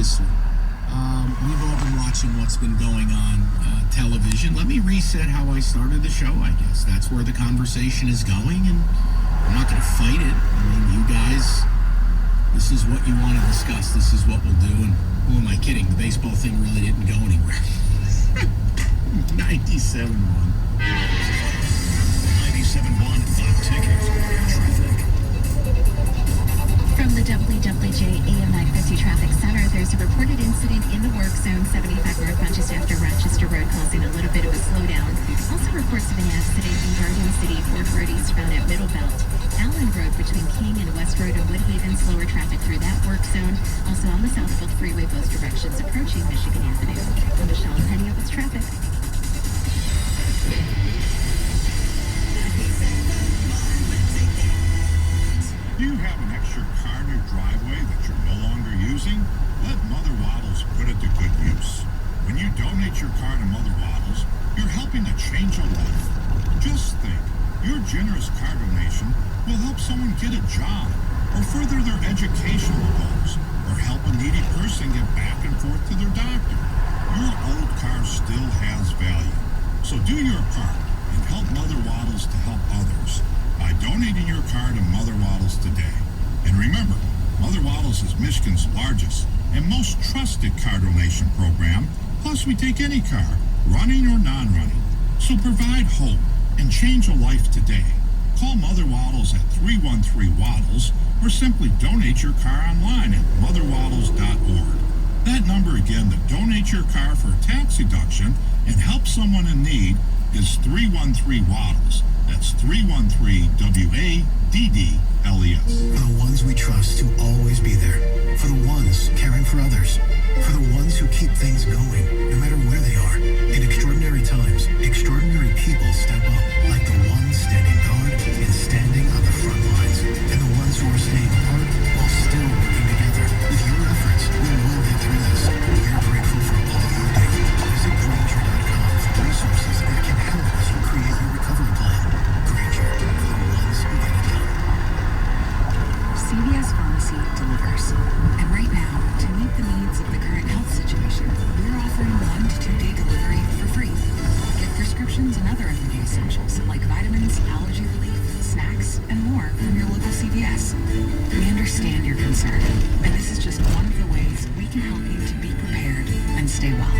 obviously. We've all been watching what's been going on television. Let me reset how I started the show, I guess. That's where the conversation is going, and I'm not going to fight it. I mean, you guys, this is what you want to discuss. This is what we'll do, and who am I kidding? The baseball thing really didn't go anywhere. 97-1. 97.1 The Ticket. Traffic. From the WWJ AM 950 Traffic Center, there's a reported incident in the work zone 75 northbound just after Rochester Road, causing a little bit of a slowdown. Also reports of an accident in Garden City, Fort Road eastbound at Middle Belt. Allen Road between King and West Road and Woodhaven, slower traffic through that work zone. Also on the Southfield Freeway, both directions approaching Michigan Avenue. I'm Michelle Penny with traffic. Do you have an extra car in your driveway that you're no longer using? Let Mother Waddles put it to good use. When you donate your car to Mother Waddles, you're helping to change a life. Just think, your generous car donation will help someone get a job, or further their educational goals, or help a needy person get back and forth to their doctor. Your old car still has value. So do your part and help Mother Waddles to help others by donating your car to Mother Waddles today. And remember, Mother Waddles is Michigan's largest and most trusted car donation program. Plus, we take any car, running or non-running. So provide hope and change a life today. Call Mother Waddles at 313-WADDLES or simply donate your car online at motherwaddles.org. That number again to donate your car for a tax deduction and help someone in need is 313-WADDLES. That's 313-WADDLES. For the ones we trust to always be there. For the ones caring for others. For the ones who keep things going, no matter where they are. In extraordinary times, extraordinary people step up. Like the ones standing guard and standing on the front lines. And the ones who are staying apart while still working together. With your efforts, we will get through this. We're grateful for all you do. Visit Grainger.com for resources that can help as you create your recovery plan. Grainger, for the ones who get it done. CVS Pharmacy delivers. And right now, to meet the needs of the current health situation, we're offering 1 to 2 day delivery for free. Get prescriptions and other everyday essentials like vitamins, allergy relief, snacks, and more from your local CVS. We understand your concern, and this is just one of the ways we can help you to be prepared and stay well.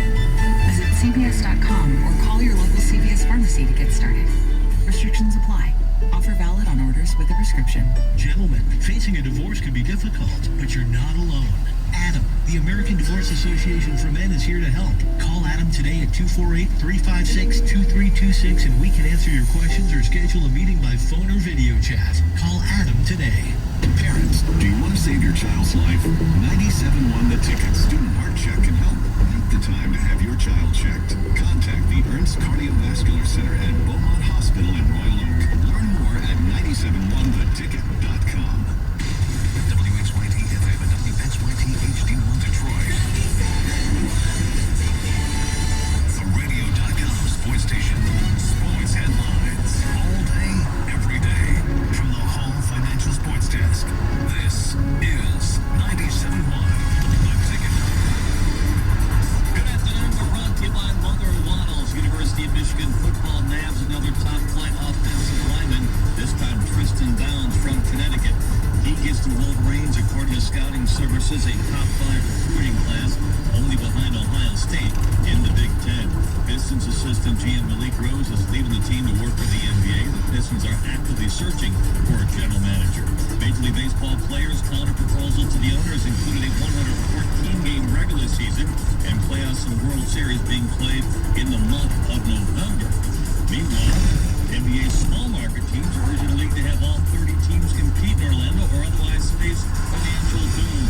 Visit CVS.com or call your local CVS Pharmacy to get started. Restrictions apply. Offer valid on orders with a prescription. Gentlemen, facing a divorce can be difficult, but you're not alone. Adam, the American Divorce Association for Men, is here to help. Call Adam today at 248-356-2326 and we can answer your questions or schedule a meeting by phone or video chat. Call Adam today. Parents, do you want to save your child's life? 97.1 The Ticket Student Heart Check can help. Make the time to have your child checked. Contact the Ernst Cardiovascular Center at Beaumont Hospital in Royal Oak. Learn more at 971theticket.com. WXYT FM and WXYT HD1 Detroit. The radio.com sports station. Sports headlines. All day, every day. From the Home Financial Sports Desk. This is 97.1 The Ticket. Good afternoon. We're brought to you by Mother Waddles. University of Michigan football nabs another top-flight offensive lineman, this time Tristan Downs from Connecticut. He gets the Wolverines, according to scouting services, a top-5 recruiting class, only behind Ohio State in the Big Ten. Pistons assistant GM Malik Rose is leaving the team to work for the NBA. The Pistons are actively searching for a general manager. Major League Baseball players' counter-proposal to the owners included a 114-game regular season and playoffs and World Series being played in the month of November. Meanwhile, NBA small market teams are urging the league to have all 30 teams compete in Orlando or otherwise face financial doom.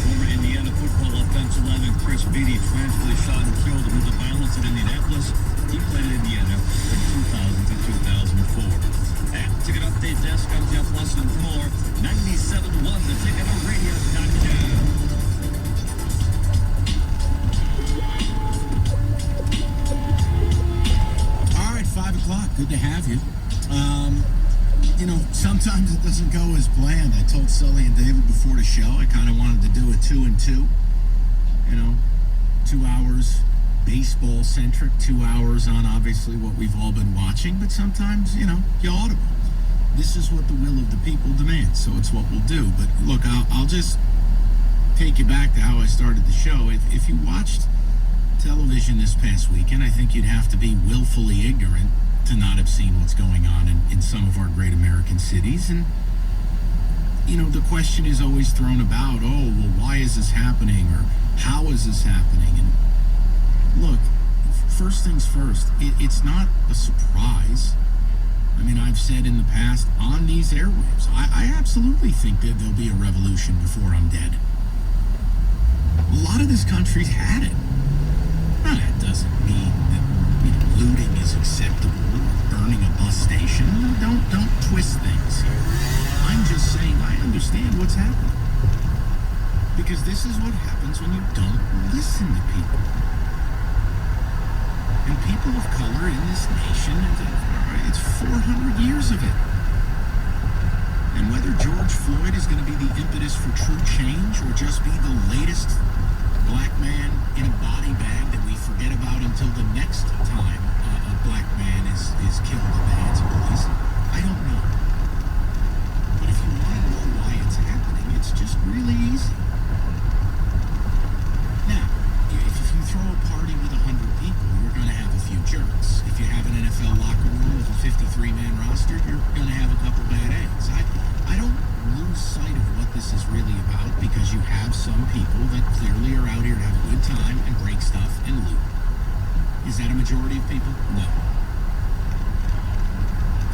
Former Indiana football offensive lineman Chris Beatty tragically shot and killed amid the violence in Indianapolis. He played in Indiana from 2000 to 2004. At Ticket Update Desk, I'm Jeff Weston for more. 97.1 The Ticket on radio.com. All right, 5 o'clock. Good to have you. Sometimes it doesn't go as planned. I told Sully and David before the show I kind of wanted to do a 2 and 2. 2 hours baseball centric, 2 hours on obviously what we've all been watching, but sometimes, you audible. This is what the will of the people demands, so it's what we'll do. But look, I'll just take you back to how I started the show. If you watched television this past weekend, I think you'd have to be willfully ignorant to not have seen what's going on in some of our great American cities. And, the question is always thrown about, why is this happening? Or how is this happening? And look, first things first, it's not a surprise. I mean, I've said in the past on these airwaves, I absolutely think that there'll be a revolution before I'm dead. A lot of this country's had it. Now, that doesn't mean that looting is acceptable, burning a bus station. Don't twist things here. I'm just saying I understand what's happening. Because this is what happens when you don't listen to people. And people of color in this nation, it's 400 years of it. And whether George Floyd is going to be the impetus for true change or just be the latest black man in a body bag that we forget about until the next time a black man is killed at the hands of police, I don't know. But if you want to know why it's happening, it's just really easy. Now, if you throw a party with 100 people, you're going to have a few jerks. If you have an NFL locker room with a 53-man roster, you're going to have a couple bad eggs. I don't lose sight of what this is really about, because you have some people that clearly are out here to have a good time and break stuff and loot. Is that a majority of people? No.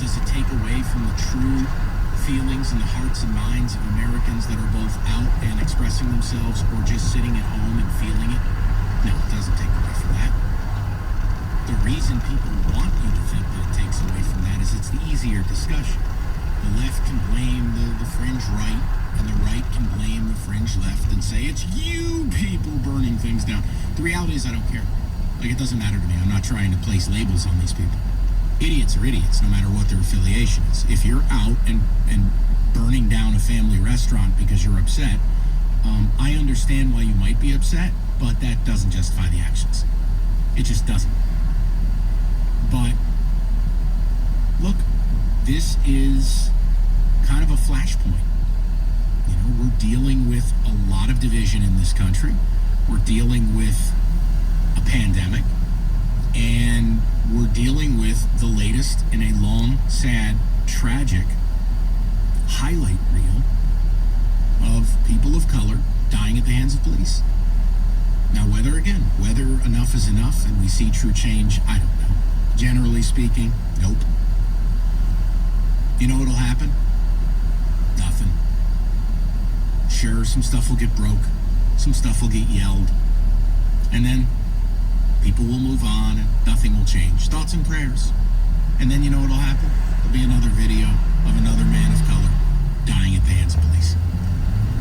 Does it take away from the true feelings in the hearts and minds of Americans that are both out and expressing themselves or just sitting at home and feeling it? No, it doesn't take away from that. The reason people want you to think that it takes away from that is it's the easier discussion. The left can blame the fringe right, and the right can blame the fringe left and say, it's you people burning things down. The reality is I don't care. Like, it doesn't matter to me. I'm not trying to place labels on these people. Idiots are idiots, no matter what their affiliation is. If you're out and burning down a family restaurant because you're upset, I understand why you might be upset, but that doesn't justify the actions. It just doesn't. But, look, this is kind of a flashpoint. We're dealing with a lot of division in this country. We're dealing with a pandemic. And we're dealing with the latest in a long, sad, tragic highlight reel of people of color dying at the hands of police. Now, whether enough is enough and we see true change, I don't know. Generally speaking, nope. You know what'll happen? Nothing. Sure, some stuff will get broke. Some stuff will get yelled. And then people will move on and nothing will change. Thoughts and prayers. And then you know what'll happen? There'll be another video of another man of color dying at the hands of police.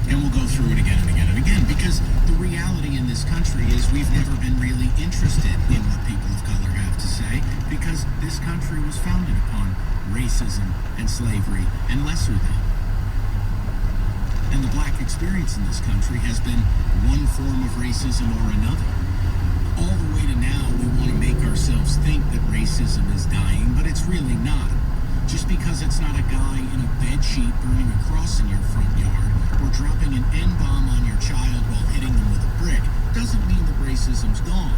And we'll go through it again and again and again, because the reality in this country is we've never been really interested in what people of color have to say, because this country was founded upon racism and slavery and lesser than. And the black experience in this country has been one form of racism or another. All the way to now, we want to make ourselves think that racism is dying, but it's really not. Just because it's not a guy in a bedsheet burning a cross in your front yard or dropping an N-bomb on your child while hitting them with a brick doesn't mean that racism's gone.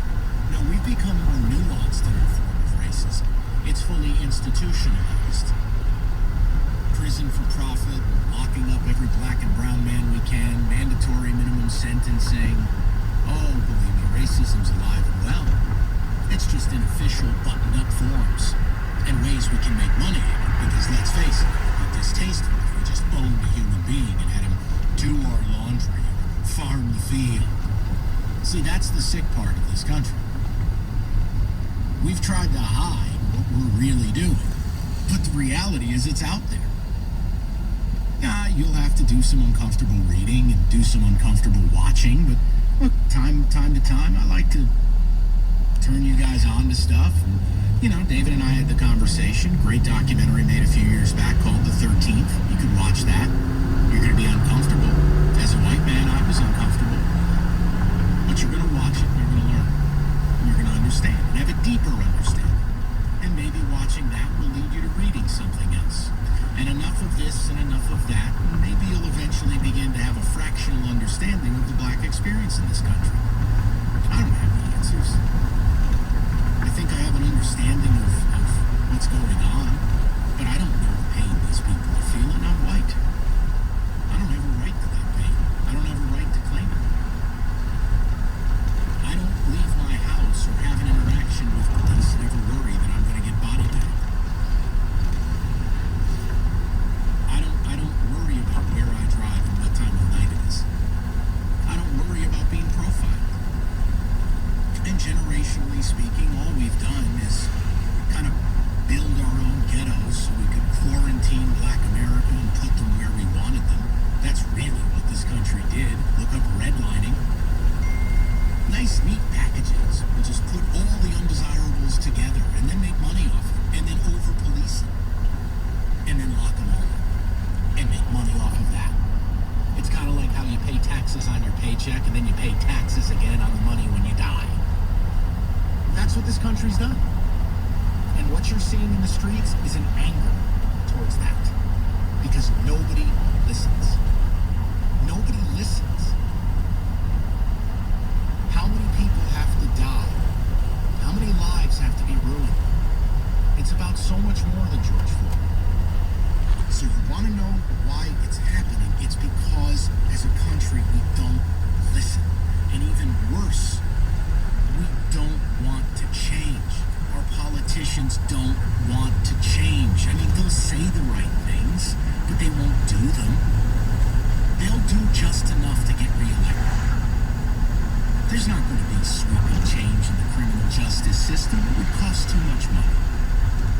No, we've become more nuanced in our form of racism. It's fully institutionalized. Prison for profit, locking up every black and brown man we can, mandatory minimum sentencing. Oh, believe me, racism's alive and well. It's just in official, buttoned-up forms and ways we can make money at it, because let's face it, it would be distasteful if we just owned a human being and had him do our laundry or farm the field. See, that's the sick part of this country. We've tried to hide what we're really doing, but the reality is it's out there. Yeah, you'll have to do some uncomfortable reading and do some uncomfortable watching, but look, time to time, I like to turn you guys on to stuff. And, David and I had the conversation. Great documentary made a few years back called The 13th. You could watch that. You're going to be uncomfortable. As a white man, I was uncomfortable. But you're going to watch it and you're going to learn. And you're going to understand and have a deeper understanding. And maybe watching that will lead you to reading something else. And enough of this and enough of that, and maybe you'll eventually begin to have a fractional understanding of the black experience in this country. I don't have the answers. I think I have an understanding of what's going on, but I don't know the pain these people are feeling. I'm white. I don't have a right to that pain. I don't have a right to claim it. I don't leave my house or have an interaction with police and ever worry that I'm going to get body bagged. I don't worry about where I drive and what time of night it is. I don't worry about being profiled. And generationally speaking, all we've done is kind of build our own ghettos so we could quarantine black America and put them where we wanted them. That's really what this country did. Look up redlining. Nice, neat packages. We'll just put all the undesirables together and then make money off it. And then over-police it. And then lock them all up. And make money off of that. It's kind of like how you pay taxes on your paycheck and then you pay taxes again on the money when you die. That's what this country's done. And what you're seeing in the streets is an anger towards that. Because nobody listens. Nobody listens. How many people have to die? How many lives have to be ruined? It's about so much more than George Floyd. So you want to know why it's happening? It's because as a country we don't listen. And even worse, we don't want to change. Our politicians don't want to change. I mean, they'll say the right things, but they won't do them. They'll do just enough to get reelected. There's not going to be sweeping change in the criminal justice system. It would cost too much money.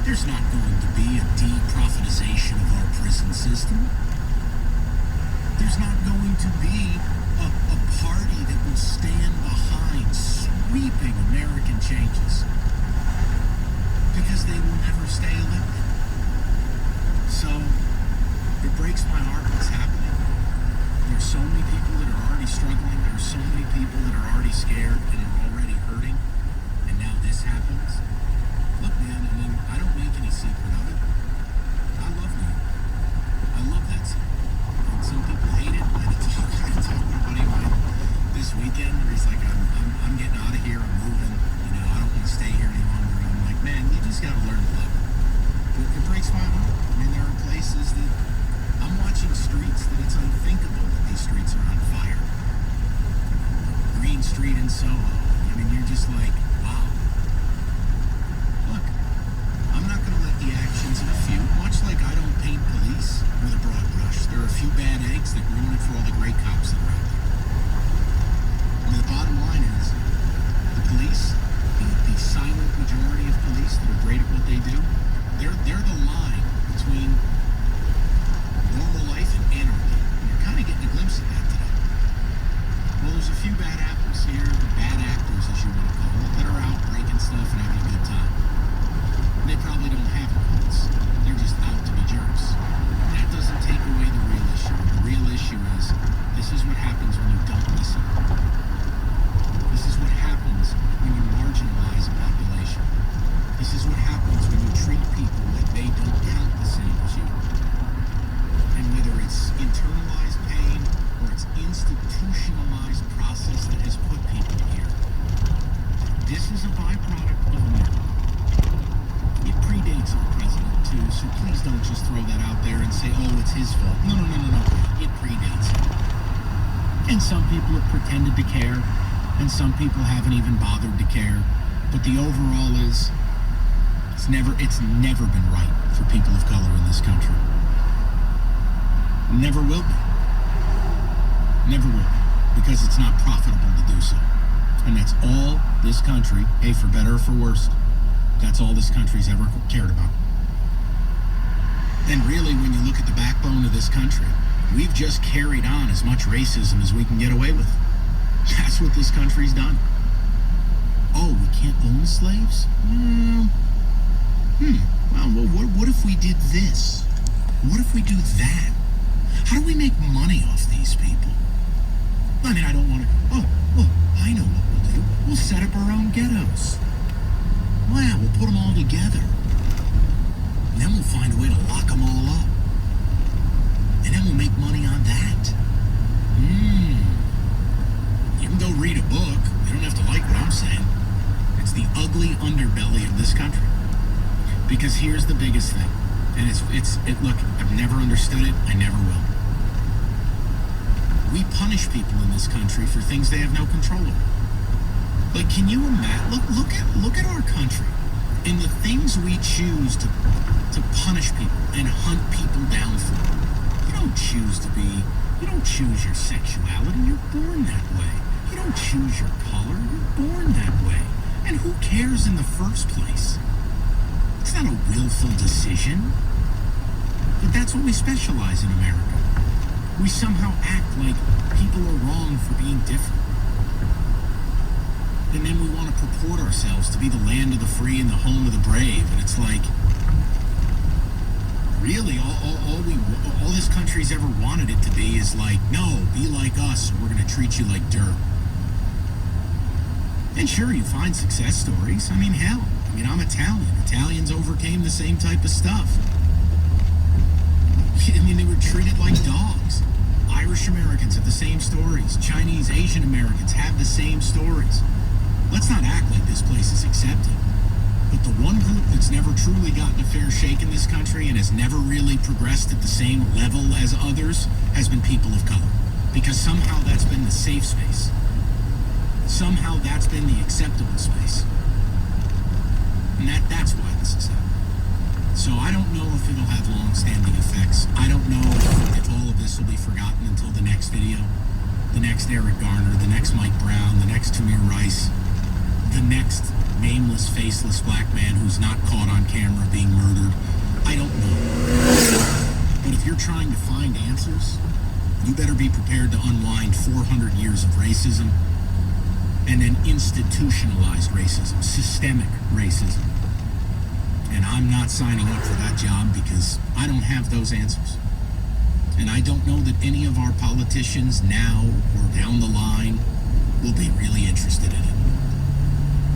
There's not going to be a de-profitization of our prison system. There's not going to be a party that will stand behind sweeping American changes. Because they will never stay elected. So, it breaks my heart what's happening. There's so many people that are already struggling. There's so many people that are already scared and are already hurting. And now this happens. Look, man, I mean, I don't make any secret of it. I love New York. I love that city. And some people hate it. I talk to a buddy of mine this weekend where he's like, I'm getting out of here. I'm moving. You know, I don't want to stay here any longer. I'm like, man, you just got to learn to love it. It breaks my heart. I mean, there are places that I'm watching streets that it's unthinkable that these streets are on fire. Green Street in Soho. I mean, you're just like, wow. Look, I'm not going to let the actions of a few, much like I don't paint police with a broad brush. There are a few bad eggs that ruin it for all the great cops that are out there. I mean, the bottom line is, the police, the silent majority of police that are great at what they do, they're the line between normal life and anarchy. And you're kind of getting a glimpse of that today. Well, there's a few bad apples here, bad actors, as you want to call it, that are out breaking stuff and having a good time. And they probably don't have guns. They're just out to be jerks. That doesn't take away the real issue. The real issue is, this is what happens when you don't listen. This is what happens when you marginalize a population. This is what happens when you treat people like they don't count the same as you. And whether it's internalized pain or it's institutionalized process that has put people here, this is a byproduct of America. It predates our president too, so please don't just throw that out there and say, oh, it's his fault. No. It predates him. And some people have pretended to care, and some people haven't even bothered to care. But the overall is, it's never been right for people of color in this country. Never will be. Never will be. Because it's not profitable to do so. And that's all this country, hey, for better or for worse, that's all this country's ever cared about. And really, when you look at the backbone of this country, we've just carried on as much racism as we can get away with. That's what this country's done. Oh, we can't own slaves? Well, what if we did this? What if we do that? How do we make money off these people? I mean, I don't want to... Oh, I know what we'll do. We'll set up our own ghettos. Wow, we'll put them all together. And then we'll find a way to lock them all up. And then we'll make money on that. You can go read a book. You don't have to like what I'm saying. It's the ugly underbelly of this country. Because here's the biggest thing. And look, I've never understood it. I never will. We punish people in this country for things they have no control over. Like, can you imagine? Look at our country and the things we choose to punish people and hunt people down for. You don't choose your sexuality. You're born that way. You don't choose your color. You're born that way. And who cares in the first place? It's not a willful decision. But that's what we specialize in America. We somehow act like people are wrong for being different. And then we want to purport ourselves to be the land of the free and the home of the brave. And it's like, really, all this country's ever wanted it to be is like, no, be like us, or we're going to treat you like dirt. And sure, you find success stories. I mean, hell, I'm Italian. Italians overcame the same type of stuff. They were treated like dogs. Irish Americans have the same stories. Chinese, Asian Americans have the same stories. Let's not act like this place is accepting. But the one group that's never truly gotten a fair shake in this country and has never really progressed at the same level as others has been people of color. Because somehow that's been the safe space. Somehow that's been the acceptable space. And that's why this is happening. So I don't know if it'll have long-standing effects. I don't know if all of this will be forgotten until the next video. The next Eric Garner, the next Mike Brown, the next Tamir Rice, the next nameless, faceless black man who's not caught on camera being murdered. I don't know. But if you're trying to find answers, you better be prepared to unwind 400 years of racism and then institutionalized racism, systemic racism. And I'm not signing up for that job because I don't have those answers. And I don't know that any of our politicians now or down the line will be really interested in it.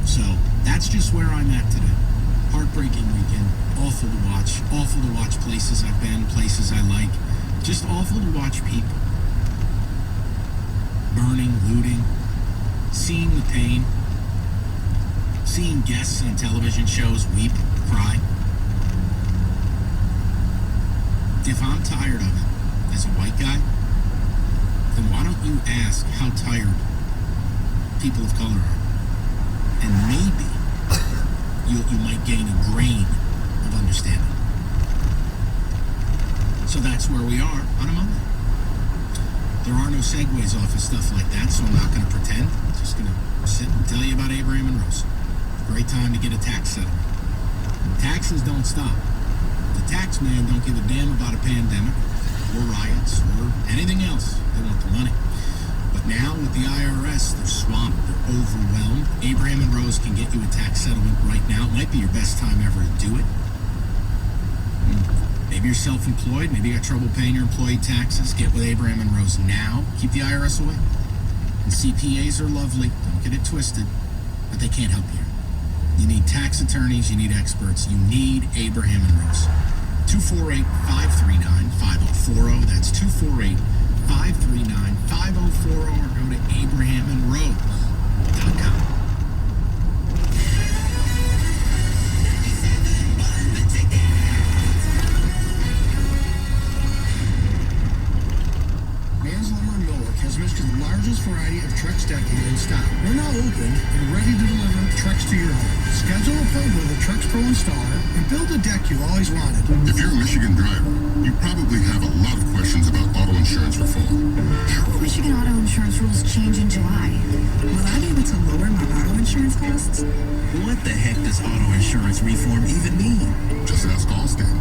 So that's just where I'm at today. Heartbreaking weekend. Awful to watch. Awful to watch places I've been, places I like. Just awful to watch people. Burning, looting, seeing the pain. Seeing guests on television shows weep, cry. If I'm tired of it as a white guy, then why don't you ask how tired people of color are? And maybe you might gain a grain of understanding. So that's where we are on a Monday. There are no segues off of stuff like that, so I'm not going to pretend. I'm just going to sit and tell you about Abraham and Rose. Great time to get a tax settlement. Taxes don't stop. The tax man don't give a damn about a pandemic or riots or anything else. They want the money. But now with the IRS, they're swamped, they're overwhelmed. Abraham and Rose can get you a tax settlement right now. It might be your best time ever to do it. Maybe you're self-employed. Maybe you got trouble paying your employee taxes. Get with Abraham and Rose now. Keep the IRS away. And CPAs are lovely. Don't get it twisted. But they can't help you. You need tax attorneys, you need experts, you need Abraham and Rose. 248-539-5040. That's 248-539-5040, or go to abrahamandrose.com. Man's Lumber in Millwork has Michigan's largest variety of Trex decking in stock. We're now open and ready to deliver Trex to your home. Schedule an appointment with a Trex Pro installer and build a deck you always wanted. If you're a Michigan driver, you probably have a lot of questions about auto insurance reform. How will Michigan auto insurance rules change in July? Will I be able to lower my auto insurance costs? What the heck does auto insurance reform even mean? Just ask Allstate.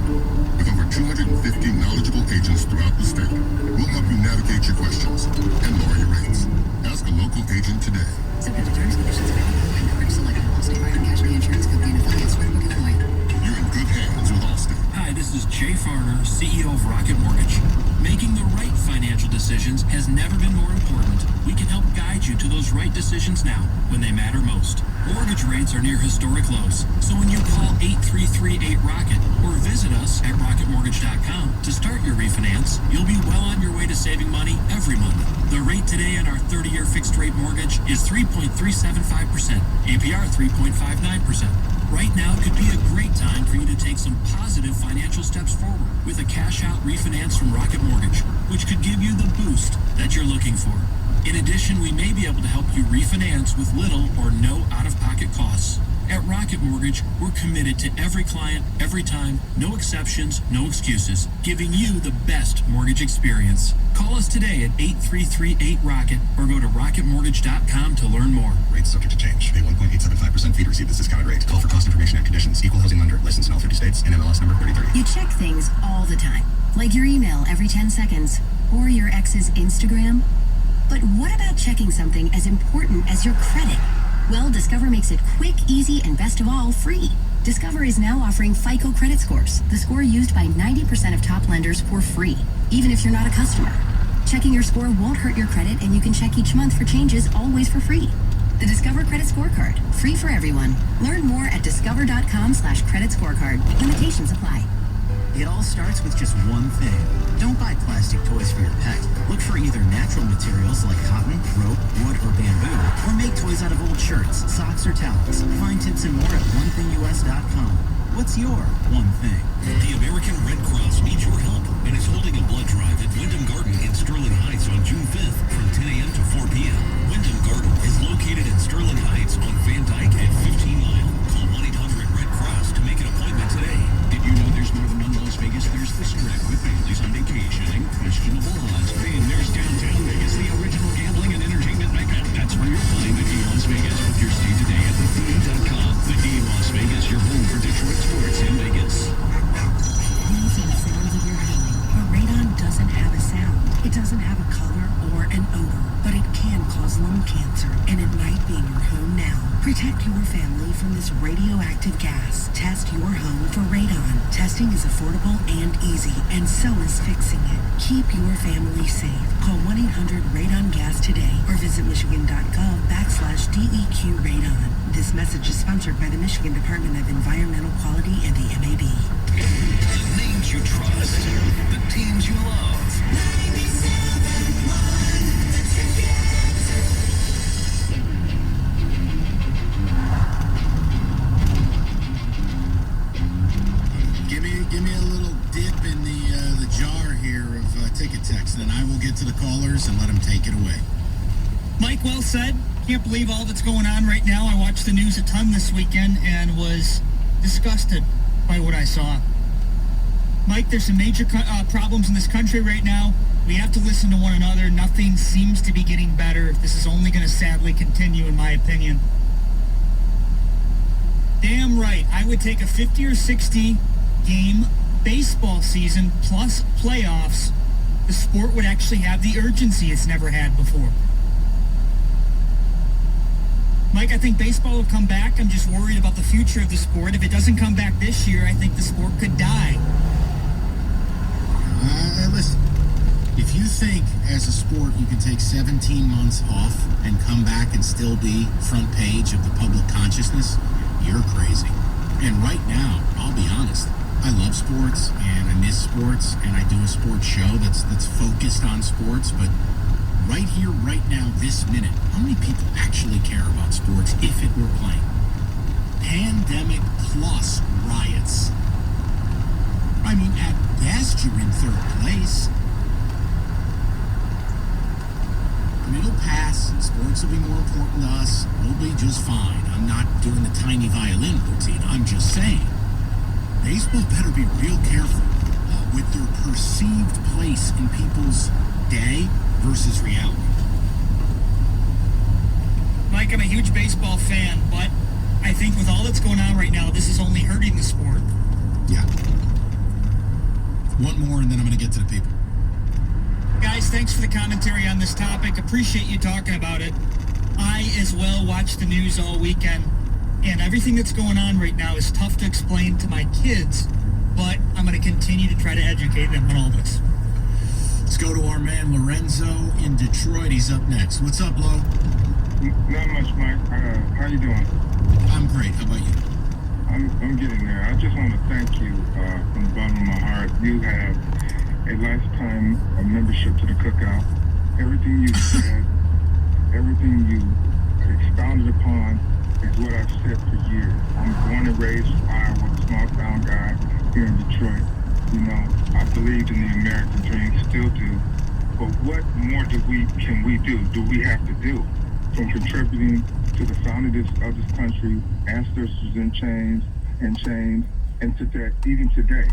With over 250 knowledgeable agents throughout the state, we'll help you navigate your questions and lower your rates. Ask a local agent today. Subject to terms, conditions, available, and coverage selected. Allstate Fire and Casualty Insurance Company and affiliates with Illinois. You're in good hands with Allstate. Hi, this is This is Jay Farner, CEO of Rocket Mortgage. Making the right financial decisions has never been more important. We can help guide you to those right decisions now when they matter most. Mortgage rates are near historic lows, so when you call 8338-ROCKET or visit us at rocketmortgage.com to start your refinance, you'll be well on your way to saving money every month. The rate today on our 30-year fixed-rate mortgage is 3.375%, APR 3.59%. Right now could be a great time for you to take some positive financial steps forward with a cash-out refinance from Rocket Mortgage, which could give you the boost that you're looking for. In addition, we may be able to help you refinance with little or no out-of-pocket costs. At Rocket Mortgage, we're committed to every client, every time, no exceptions, no excuses, giving you the best mortgage experience. Call us today at 8338-ROCKET or go to rocketmortgage.com to learn more. Rates subject to change. Pay 1.875% fee to receive this discounted rate. Call for cost information and conditions. Equal housing lender. Licensed in all 50 states. NMLS number 3030. You check things all the time, like your email every 10 seconds or your ex's Instagram. But what about checking something as important as your credit? Well, Discover makes it quick, easy, and best of all, free. Discover is now offering FICO credit scores, the score used by 90% of top lenders, for free, even if you're not a customer. Checking your score won't hurt your credit, and you can check each month for changes, always for free. The Discover Credit Scorecard, free for everyone. Learn more at discover.com/credit scorecard. Limitations apply. It all starts with just one thing. Don't buy plastic toys for your pet. Look for either natural materials like cotton, rope, wood, or bamboo, or make toys out of old shirts, socks, or towels. Find tips and more at onethingus.com. What's your one thing? The American Red Cross needs your help and is holding a blood drive at Wyndham Garden in Sterling Heights on June 5th from 10 a.m. to 4 p.m. Wyndham Garden is located in Sterling Heights on Van Dyke at 15 Mile. Call 1-800-RED-CROSS to make an appointment today. Did you know there's more than one Las Vegas? There's the Strip with families on vacation and questionable odds. And there's downtown Vegas, the original gambling and entertainment mecca. That's where you'll find the D Las Vegas. Book your stay today at thedea.com. The D Las Vegas, your home for Detroit sports in Vegas. These are the sounds of your home. But radon doesn't have a sound. It doesn't have a color or an odor, but it can cause lung cancer, and it might be in your home now. Protect your family from this radioactive gas. Test your home for radon. Testing is affordable and easy, and so is fixing it. Keep your family safe. Call 1-800-RADON-GAS today or visit michigan.gov/DEQ-radon. This message is sponsored by the Michigan Department of Environmental Quality and the MAB. The names you trust, the teams you love. 97.1 The Ticket. Give me a little dip in the jar here of ticket text, and I will get to the callers and let them take it away. Mike, well said. Can't believe all that's going on right now. I watched the news a ton this weekend and was disgusted by what I saw. Mike, there's some major problems in this country right now. We have to listen to one another. Nothing seems to be getting better. This is only going to sadly continue, in my opinion. Damn right. I would take a 50 or 60 game baseball season plus playoffs. The sport would actually have the urgency it's never had before. Mike, I think baseball will come back. I'm just worried about the future of the sport. If it doesn't come back this year, I think the sport could die. Listen, if you think as a sport you can take 17 months off and come back and still be front page of the public consciousness, you're crazy. And right now, I'll be honest, I love sports and I miss sports and I do a sports show that's focused on sports, but right here, right now, this minute, how many people actually care about sports if it were playing? Pandemic plus riots. I mean, at best, you're in third place. And it'll pass. Sports will be more important to us. We'll be just fine. I'm not doing the tiny violin routine. I'm just saying. Baseball better be real careful with their perceived place in people's day versus reality. Mike, I'm a huge baseball fan, but I think with all that's going on right now, this is only hurting the sport. Yeah. One more, and then I'm going to get to the people. Guys, thanks for the commentary on this topic. Appreciate you talking about it. I, as well, watched the news all weekend, and everything that's going on right now is tough to explain to my kids, but I'm going to continue continue to try to educate them on all this. Let's go to our man Lorenzo in Detroit. He's up next. What's up, Lo? Not much, Mike. How you doing? I'm great. How about you? I'm getting there. I just want to thank you from the bottom of my heart. You have a lifetime of membership to the Cookout. Everything you said, everything you expounded upon is what I've said for years. I'm born and raised in Iowa, a small town guy here in Detroit. You know, I believed in the American dream, still do. But what more can we do? Do we have to do? From contributing to the founding of this country, ancestors in chains, and today, even today,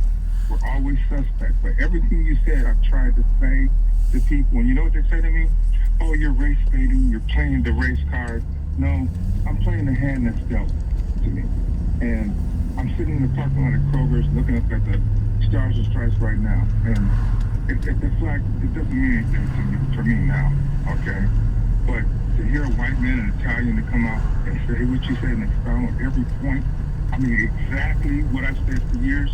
we're always suspect. But everything you said, I've tried to say to people, and you know what they say to me? Oh, you're race baiting, you're playing the race card. No, I'm playing the hand that's dealt to me. And I'm sitting in the parking lot at Kroger's looking up at the Stars and Stripes right now. And the flag, it doesn't mean anything to me, for me now, okay? But to hear a white man and Italian to come out and say what you said and expound on every point, I mean, exactly what I've said for years,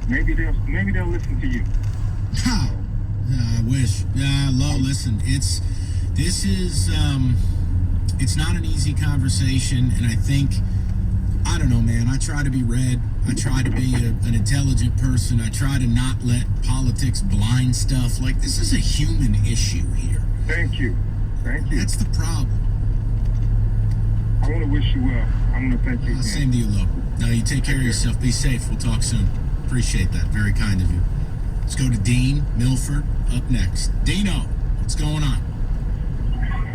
maybe they'll listen to you. Ha! I wish. Lo, listen, it's not an easy conversation, and I think, I don't know, man, I try to be read. I try to be an intelligent person. I try to not let politics blind stuff. Like, this is a human issue here. Thank you. That's the problem. I want to wish you well. I want to thank you again. Same to you, Lo. No, you take care of yourself. Be safe. We'll talk soon. Appreciate that. Very kind of you. Let's go to Dean Milford up next. Dino, what's going on?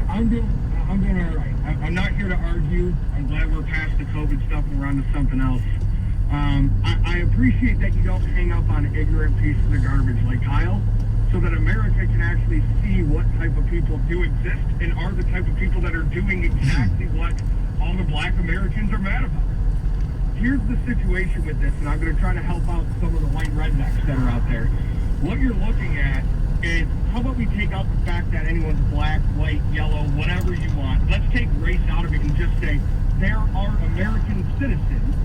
I'm doing all right. I'm not here to argue. I'm glad we're past the COVID stuff and we're on to something else. I appreciate that you don't hang up on ignorant pieces of garbage like Kyle, so that America can actually see what type of people do exist and are the type of people that are doing exactly what all the black Americans are mad about. Here's the situation with this, and I'm going to try to help out some of the white rednecks that are out there. What you're looking at is, how about we take out the fact that anyone's black, white, yellow, whatever you want. Let's take race out of it and just say there are American citizens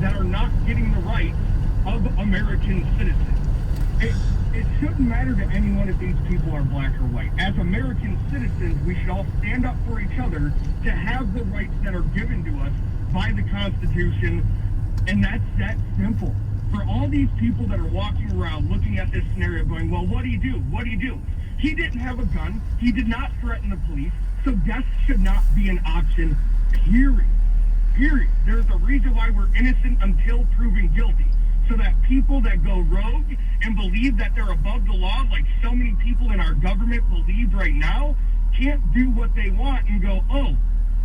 that are not getting the rights of American citizens. It shouldn't matter to anyone if these people are black or white. As American citizens, we should all stand up for each other to have the rights that are given to us by the Constitution, and that's that simple. For all these people that are walking around looking at this scenario going, well, what do you do? What do you do? He didn't have a gun. He did not threaten the police, so death should not be an option, period. There's a reason why we're innocent until proven guilty. So that people that go rogue and believe that they're above the law, like so many people in our government believe right now, can't do what they want and go, oh,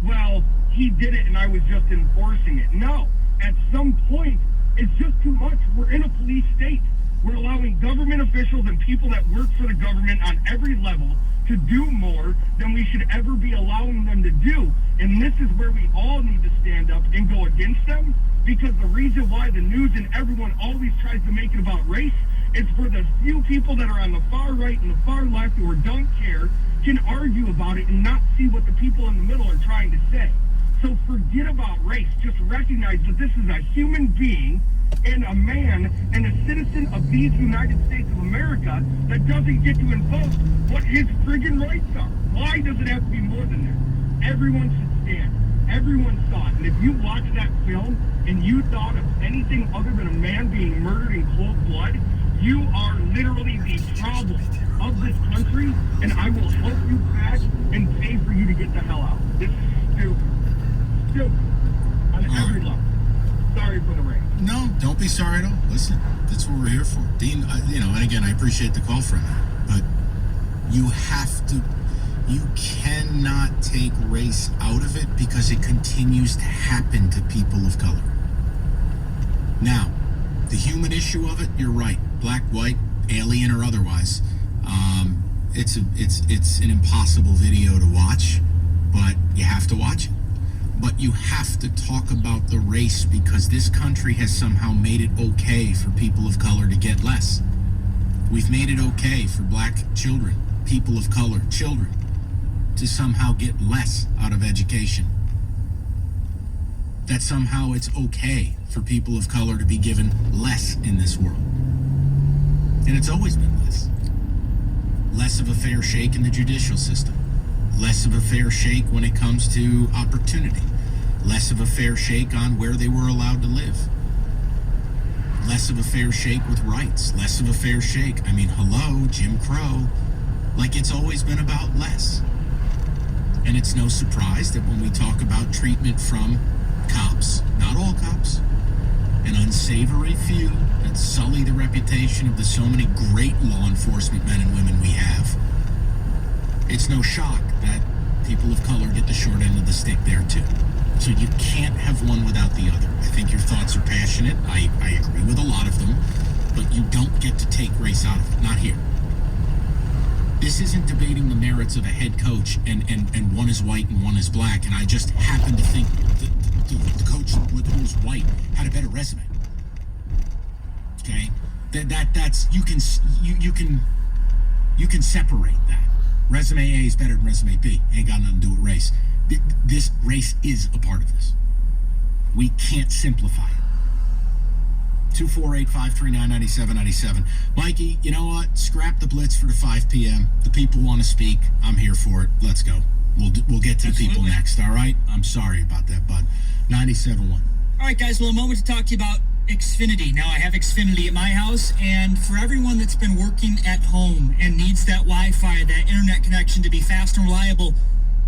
well, he did it and I was just enforcing it. No, at some point, it's just too much. We're in a police state. We're allowing government officials and people that work for the government on every level to do more than we should ever be allowing them to do. And this is where we all need to stand up and go against them, because the reason why the news and everyone always tries to make it about race is for the few people that are on the far right and the far left or don't care can argue about it and not see what the people in the middle are trying to say. So forget about race. Just recognize that this is a human being and a man and a citizen of these United States of America that doesn't get to invoke what his friggin' rights are. Why does it have to be more than that? Everyone should stand. Everyone saw it. And if you watched that film and you thought of anything other than a man being murdered in cold blood, you are literally the problem of this country, and I will help you pack and pay for you to get the hell out. This is stupid. On every level. Sorry for the rain. No, don't be sorry at all. Listen, that's what we're here for. Dean, and again, I appreciate the call from you, but you cannot take race out of it because it continues to happen to people of color. Now, the human issue of it, you're right. Black, white, alien, or otherwise. It's an impossible video to watch, but you have to watch it. But you have to talk about the race because this country has somehow made it okay for people of color to get less. We've made it okay for black children, people of color, children, to somehow get less out of education. that somehow it's okay for people of color to be given less in this world. And it's always been less. Less of a fair shake in the judicial system. Less of a fair shake when it comes to opportunity. Less of a fair shake on where they were allowed to live. Less of a fair shake with rights. Less of a fair shake. I mean, hello, Jim Crow. Like, it's always been about less. And it's no surprise that when we talk about treatment from cops, not all cops, an unsavory few that sully the reputation of the so many great law enforcement men and women we have, it's no shock that people of color get the short end of the stick there too. So you can't have one without the other. I think your thoughts are passionate. I agree with a lot of them, but you don't get to take race out of it. Not here. This isn't debating the merits of a head coach and one is white and one is black, and I just happen to think the coach who was white had a better resume. Okay? That's you can separate that. Resume A is better than resume B. Ain't got nothing to do with race. This race is a part of this. We can't simplify it. 248-539-9797. Mikey, you know what? Scrap the blitz for the 5 p.m. The people want to speak. I'm here for it. Let's go. We'll get to the people next, all right? I'm sorry about that, bud. 97.1. All right, guys. Well, a moment to talk to you about Xfinity. Now, I have Xfinity at my house, and for everyone that's been working at home and needs that Wi-Fi, that internet connection to be fast and reliable,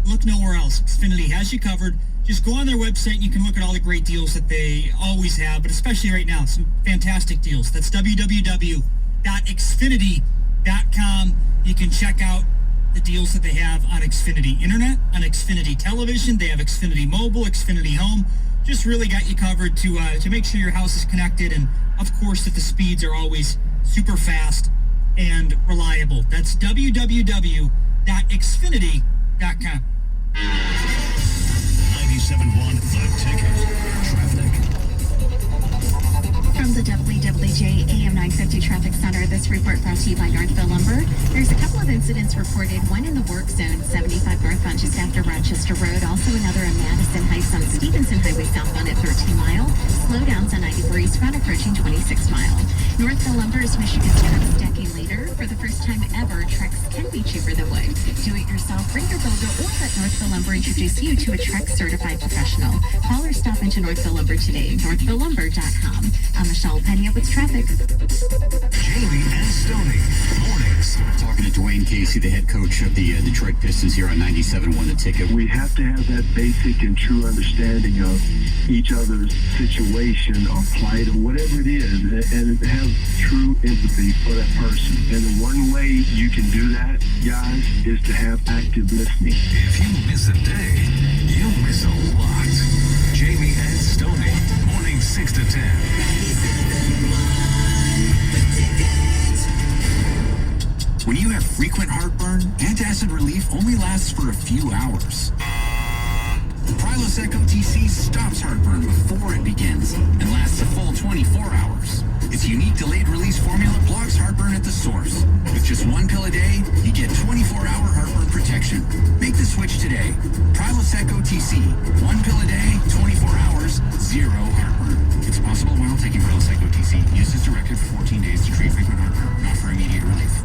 look nowhere else. Xfinity has you covered. Just go on their website and you can look at all the great deals that they always have, but especially right now, some fantastic deals. That's www.xfinity.com. You can check out the deals that they have on Xfinity Internet, on Xfinity Television. They have Xfinity Mobile, Xfinity Home. Just really got you covered to make sure your house is connected, and of course that the speeds are always super fast and reliable. That's www.xfinity.com. 97.1 The Ticket. Traffic. From the WWJ AM 950 Traffic Center, this report brought to you by Northville Lumber. There's a couple of incidents reported, one in the work zone, 75 northbound just after Rochester Road, also another in Madison Heights on Stevenson Highway southbound at 13 Mile, slowdowns on 94 eastbound approaching 26 Mile. Northville Lumber is Michigan's Trex decking leader. For the first time ever, Trex can be cheaper than wood. Do it yourself, bring your builder, or let Northville Lumber introduce you to a Trex certified professional. Call or stop into Northville Lumber today, northvillelumber.com. I'm Michelle Penny up with traffic. Jamie and Stoney. Mornings. Talking to Dwayne Casey, the head coach of the Detroit Pistons here on 97.1 The Ticket. We have to have that basic and true understanding of each other's situation or plight or whatever it is, and have true empathy for that person. And the one way you can do that, guys, is to have active listening. If you miss a day, you miss a lot. Jamie and Stoney. Morning 6 to 10. When you have frequent heartburn, antacid relief only lasts for a few hours. Prilosec OTC stops heartburn before it begins and lasts a full 24 hours. Its unique delayed release formula blocks heartburn at the source. With just one pill a day, you get 24-hour heartburn protection. Make the switch today. Prilosec OTC. One pill a day, 24 hours, zero heartburn. It's possible while taking Prilosec OTC. Use as directed for 14 days to treat frequent heartburn, not for immediate relief.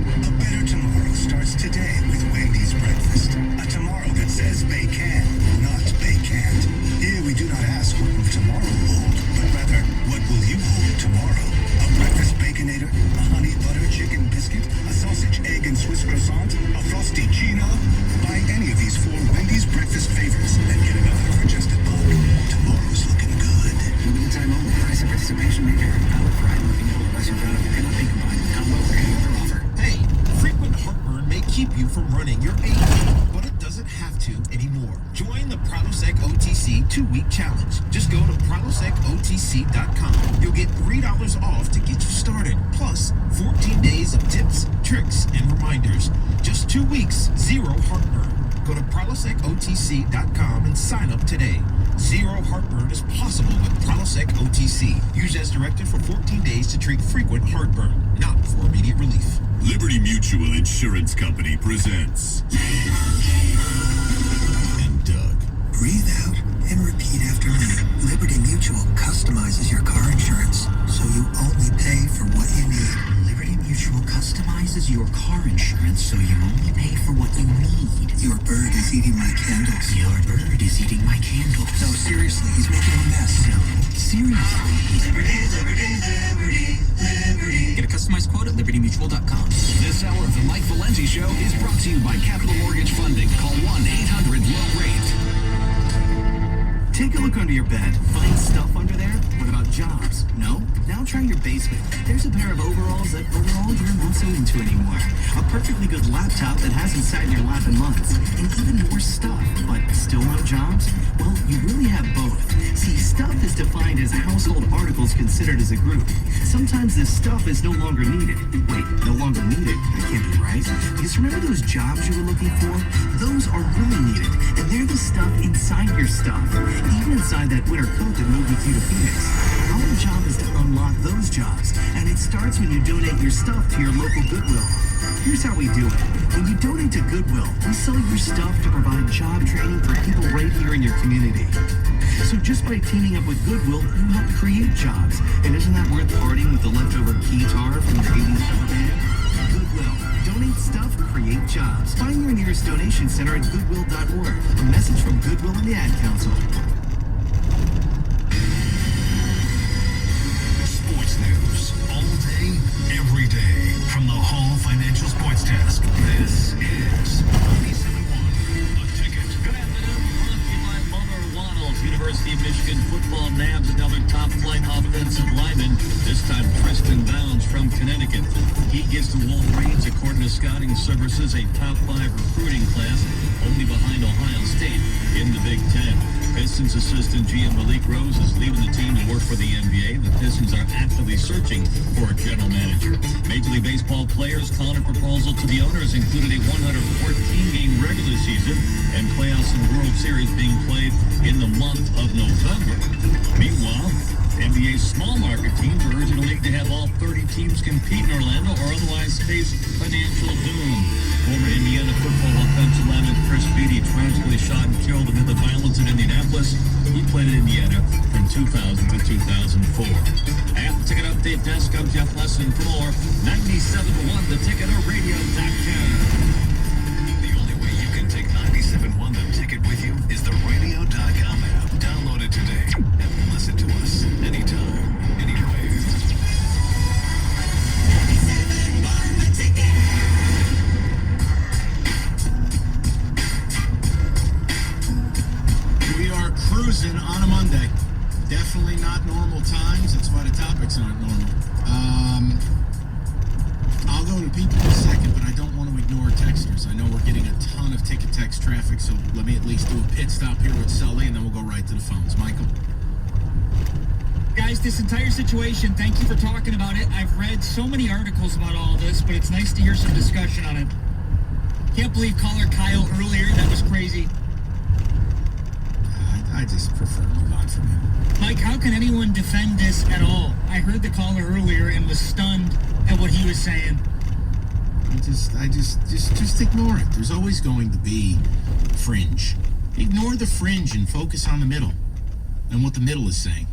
A better tomorrow starts today with Wendy's breakfast. A tomorrow that says they can, not they can't. Here we do not ask what will tomorrow hold, but rather, what will you hold tomorrow? A breakfast baconator, a honey butter chicken biscuit, a sausage, egg, and Swiss croissant, a frosty chino. Buy any of these 4 Wendy's breakfast favorites and get another for just $1. Tomorrow's looking good. Limited time only. Price and participation may vary. Valid for item looking at lesser product cannot be combined with combo or any other offer. Hey, frequent heartburn may keep you from running your 8K, but it doesn't have to anymore. Join the Prilosec OTC 2-week challenge. Just go to prilosecotc.com. You'll get $3 off to get you started, plus 14 days of tips, tricks, and reminders. Just 2 weeks, zero heartburn. Go to prilosecotc.com and sign up today. Zero heartburn is possible with Prilosec OTC. Use as directed for 14 days to treat frequent heartburn, not for immediate relief. Liberty Mutual Insurance Company presents and Doug. Breathe out and repeat after me. Liberty Mutual customizes your car insurance so you only pay for what you need. Liberty Mutual customizes your car insurance so you only pay for what you need. Your bird is eating my candles. Your bird is eating my candles. No, seriously, he's making a mess. No, seriously. Liberty. Get a customized quote at libertymutual.com. This hour of the Mike Valenti Show is brought to you by Capital Mortgage Funding. Call 1-800-LOW-RATE. Take a look under your bed. Find stuff under there? What about jobs? No? Now try your basement. There's a pair of overalls that overall you're not so into anymore. A perfectly good laptop that hasn't sat in your lap in months. And even more stuff. But still no jobs? Well, you really have both. See, stuff is defined as household articles considered as a group. Sometimes this stuff is no longer needed. Wait, no longer needed? That can't be right. Because remember those jobs you were looking for? Those are really needed. And they're the stuff inside your stuff. Even inside that winter coat that moved with you to Phoenix. Our job is to unlock those jobs, and it starts when you donate your stuff to your local Goodwill. Here's how we do it. When you donate to Goodwill, we sell your stuff to provide job training for people right here in your community. So just by teaming up with Goodwill, you help create jobs. And isn't that worth partying with the leftover guitar from your 80s band? Goodwill. Donate stuff, create jobs. Find your nearest donation center at goodwill.org. A message from Goodwill and the Ad Council. Sports news all day, every day. From the Hall Financial Sports Desk, this is 97.1 The Ticket. Good afternoon. Brought to you by Mother Waddles. University of Michigan football nabs another top-flight offensive lineman, this time Tristan Downs from Connecticut. He gets the Wolverines, according to scouting services, a top-5 recruiting class, only behind Ohio State in the Big Ten. Pistons assistant GM Malik Rose is leaving the team to work for the NBA. The Pistons are actively searching for a general manager. Major League Baseball players' counter proposal to the owners included a 114-game regular season and playoffs and World Series being played in the month of November. Meanwhile, NBA's small market teams are urging the league to have all 30 teams compete in Orlando or otherwise face financial doom. Former Indiana football offensive lineman Chris Beatty tragically shot and killed amid the violence in Indianapolis. He played in Indiana from 2000 to 2004. At the Ticket Update Desk, I'm Jeff Lesson for more 97.1 The Ticket or radio.com. The only way you can take 97.1 The Ticket with you is the radio.com app. Download it today and listen to us anytime, anywhere. We are cruising on a Monday. Definitely not normal times. That's why the topics aren't normal. I'll go to people in a second, but I don't want to ignore texters. I know we're getting a ton of ticket text traffic, so let me at least do a pit stop here with Sully, and then we'll go right to the phones. Michael? Guys, this entire situation, thank you for talking about it. I've read so many articles about all this, but it's nice to hear some discussion on it. Can't believe caller Kyle earlier. That was crazy. I just prefer to move on from him. Mike, how can anyone defend this at all? I heard the caller earlier and was stunned at what he was saying. Just ignore it. There's always going to be fringe. Ignore the fringe and focus on the middle and what the middle is saying.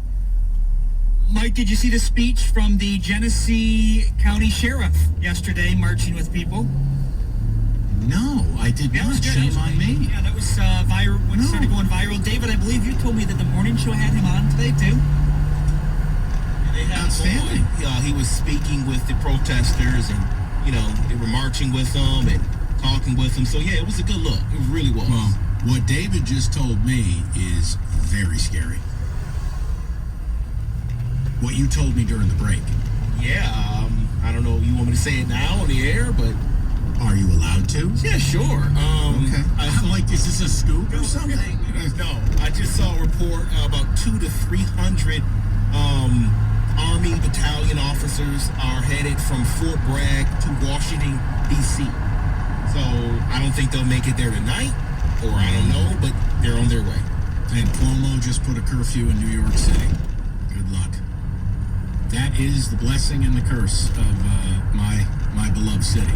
Mike, did you see the speech from the Genesee County Sheriff yesterday marching with people? No, I did not. Shame on me. Yeah, that was viral. When it started going viral. David, I believe you told me that the morning show had him on today, too. Outstanding. He was speaking with the protesters and, they were marching with them and talking with them. So, yeah, it was a good look. It really was. Well, what David just told me is very scary. What you told me during the break. Yeah, I don't know if you want me to say it now on the air, but... Are you allowed to? Yeah, sure. Okay. I'm like, is this a scoop or something? No, I just saw a report about 200 to 300 Army battalion officers are headed from Fort Bragg to Washington, D.C. So I don't think they'll make it there tonight, or I don't know, but they're on their way. And Cuomo just put a curfew in New York City. Good luck. That is the blessing and the curse of my beloved city.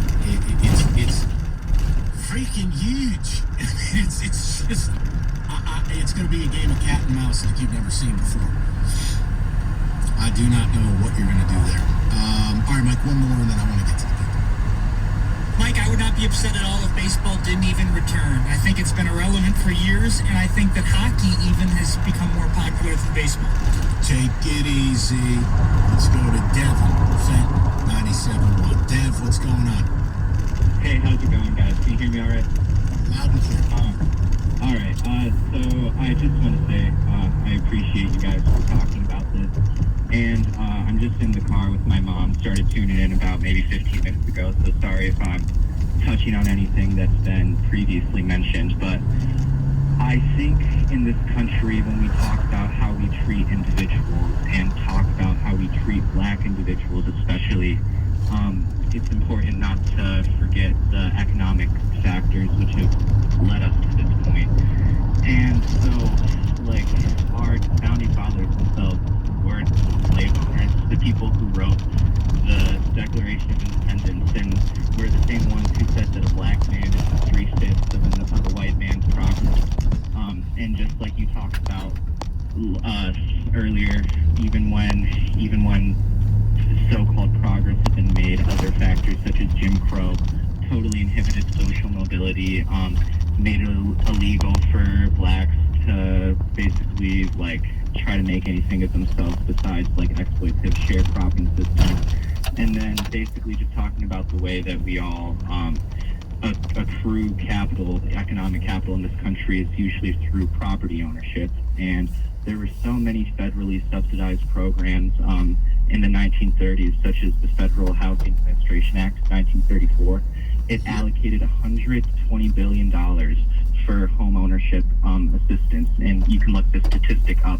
It's freaking huge. It's just Hey, it's going to be a game of cat and mouse like you've never seen before. I do not know what you're going to do there. All right, Mike, one more, and then I want to get to the people. Mike, I would not be upset at all if baseball didn't even return. I think it's been irrelevant for years, and I think that hockey even has become more popular than baseball. Take it easy. Let's go to Devin, Fenton, 97.1. Dev, what's going on? Hey, how's it going, guys? Can you hear me all right? Loud and clear. All right. So I just want to say I appreciate you guys for talking about this. And I'm just in the car with my mom. Started tuning in about maybe 15 minutes ago. So sorry if I'm touching on anything that's been previously mentioned. But I think in this country, when we talk about how we treat individuals and talk about how we treat black individuals especially, it's important not to forget the economic factors which have led us to this point. And so, like, our founding fathers themselves were slave owners, the people who wrote the Declaration of Independence, and were the same ones who said that a black man is 3/5 of a white man's property. And just like you talked about earlier, even when so-called progress has been made, other factors such as Jim Crow totally inhibited social mobility, made it illegal for blacks to basically like try to make anything of themselves besides like exploitative sharecropping systems, and then basically just talking about the way that we all accrue capital, economic capital in this country is usually through property ownership. And there were so many federally subsidized programs in the 1930s, such as the Federal Housing Administration Act of 1934. It allocated $120 billion for home ownership assistance, and you can look the statistic up